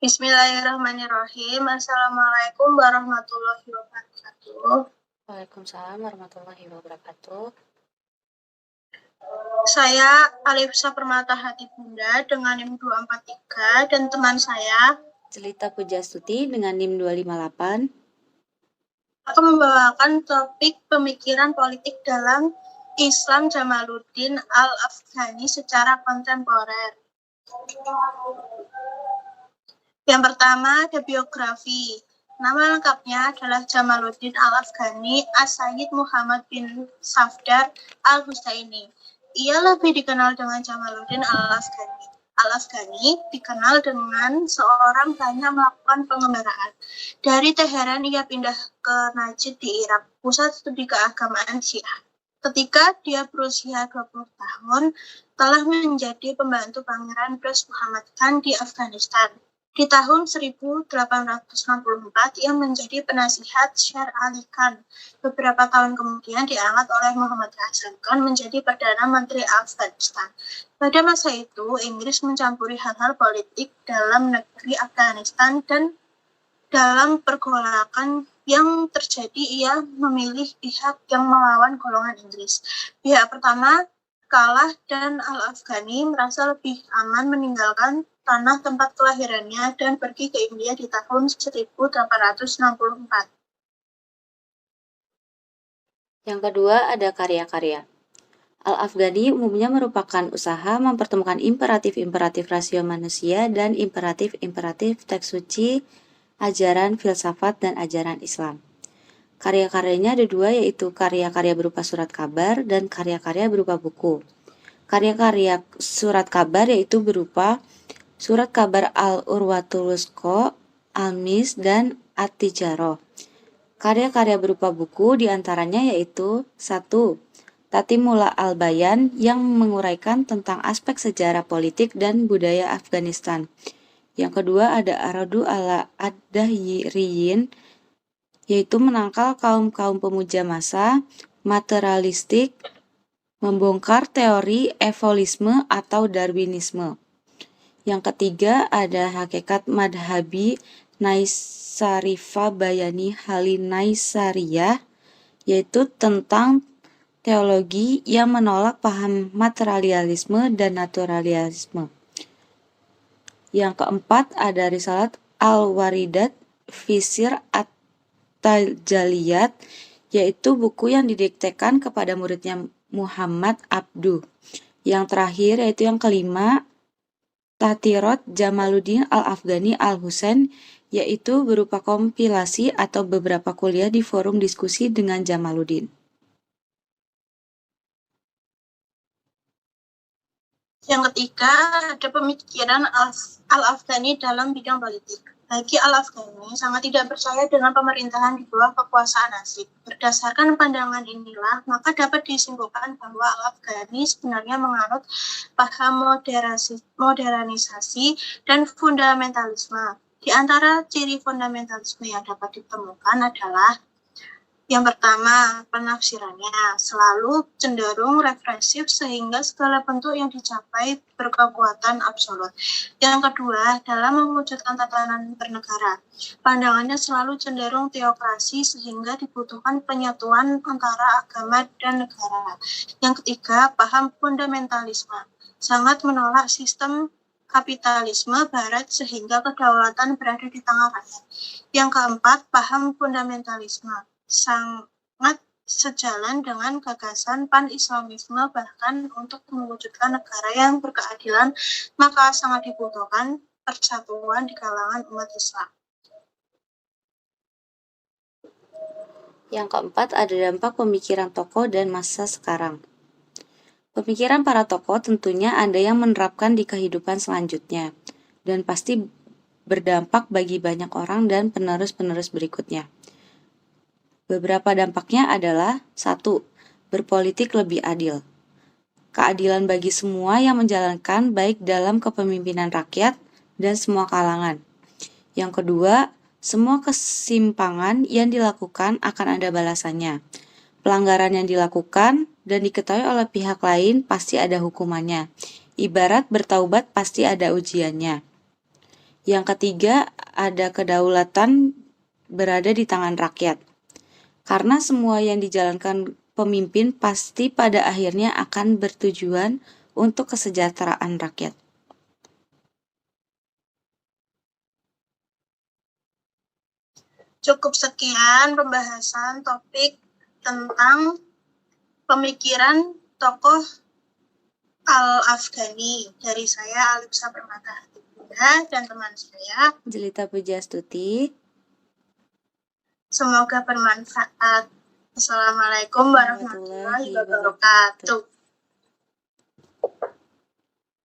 Bismillahirrahmanirrahim. Assalamualaikum warahmatullahi wabarakatuh. Waalaikumsalam warahmatullahi wabarakatuh. Saya Alifsa Permata Hati Bunda dengan NIM 243 dan teman saya Jelita Pujastuti dengan NIM 258 akan membawakan topik pemikiran politik dalam Islam Jamaluddin Al-Afghani secara kontemporer. Yang pertama, ada biografi. Nama lengkapnya adalah Jamaluddin Al-Afghani As-Sayyid Muhammad bin Safdar Al-Husaini. Ia lebih dikenal dengan Jamaluddin Al-Afghani. Al-Afghani dikenal dengan seorang banyak melakukan pengembaraan. Dari Teheran ia pindah ke Najd di Irak, pusat studi keagamaan Syiah. Ketika dia berusia 20 tahun, telah menjadi pembantu Pangeran Pres Muhammad Khan di Afghanistan. Di tahun 1864, ia menjadi penasihat Sher Ali Khan. Beberapa tahun kemudian diangkat oleh Muhammad Hasan Khan menjadi Perdana Menteri Afghanistan. Pada masa itu, Inggris mencampuri hal-hal politik dalam negeri Afghanistan dan dalam pergolakan yang terjadi, ia memilih pihak yang melawan golongan Inggris. Pihak pertama kalah dan Al-Afghani merasa lebih aman meninggalkan tanah tempat kelahirannya dan pergi ke India di tahun 1864. Yang kedua ada karya-karya. Al-Afghani umumnya merupakan usaha mempertemukan imperatif-imperatif rasio manusia dan imperatif-imperatif teks suci, ajaran filsafat, dan ajaran Islam. Karya-karyanya ada dua, yaitu karya-karya berupa surat kabar dan karya-karya berupa buku. Karya-karya surat kabar yaitu berupa surat kabar Al-Urwatul Wuthqa, Al-Mis, dan At-Tijarah. Karya-karya berupa buku diantaranya yaitu 1. Tatimula Al-Bayan yang menguraikan tentang aspek sejarah politik dan budaya Afghanistan. Yang kedua ada Aradu ala Ad-Dahriyyin, yaitu menangkal kaum-kaum pemuja massa, materialistik, membongkar teori evolisme atau Darwinisme. Yang ketiga ada Hakikat Madhabi Naisarifa Bayani Hali Naisariyah, yaitu tentang teologi yang menolak paham materialisme dan naturalisme. Yang keempat ada Risalat Al-Waridat Fisir At-Tajaliyat, yaitu buku yang didiktekan kepada muridnya Muhammad Abduh. Yang terakhir yaitu yang kelima, Tahtirat Jamaluddin Al-Afghani Al-Husain, yaitu berupa kompilasi atau beberapa kuliah di forum diskusi dengan Jamaluddin. Yang ketiga, ada pemikiran Al-Afghani dalam bidang politik. Bagi Al-Afghani, sangat tidak percaya dengan pemerintahan di bawah kekuasaan asing. Berdasarkan pandangan inilah, maka dapat disimpulkan bahwa Al-Afghani sebenarnya menganut paham modernisasi dan fundamentalisme. Di antara ciri fundamentalisme yang dapat ditemukan adalah yang pertama, penafsirannya selalu cenderung represif sehingga segala bentuk yang dicapai berkekuatan absolut. Yang kedua, dalam mewujudkan tatanan bernegara, pandangannya selalu cenderung teokrasi sehingga dibutuhkan penyatuan antara agama dan negara. Yang ketiga, paham fundamentalisme sangat menolak sistem kapitalisme barat sehingga kedaulatan berada di tangan rakyat. Yang keempat, paham fundamentalisme sangat sejalan dengan gagasan pan-Islamisme, bahkan untuk mewujudkan negara yang berkeadilan, maka sangat dibutuhkan persatuan di kalangan umat Islam. Yang keempat ada dampak pemikiran tokoh dan masa sekarang. Pemikiran para tokoh tentunya ada yang menerapkan di kehidupan selanjutnya, dan pasti berdampak bagi banyak orang dan penerus-penerus berikutnya. Beberapa dampaknya adalah 1. Berpolitik lebih adil. Keadilan bagi semua yang menjalankan baik dalam kepemimpinan rakyat dan semua kalangan. Yang kedua, semua kesimpangan yang dilakukan akan ada balasannya. Pelanggaran yang dilakukan dan diketahui oleh pihak lain pasti ada hukumannya. Ibarat bertaubat pasti ada ujiannya. Yang ketiga, ada kedaulatan berada di tangan rakyat. Karena semua yang dijalankan pemimpin pasti pada akhirnya akan bertujuan untuk kesejahteraan rakyat. Cukup sekian pembahasan topik tentang pemikiran tokoh Al-Afghani. Dari saya, Alipsa Permata Hatibunda, dan teman saya, Jelita Pujastuti. Semoga bermanfaat. Assalamualaikum warahmatullahi wabarakatuh.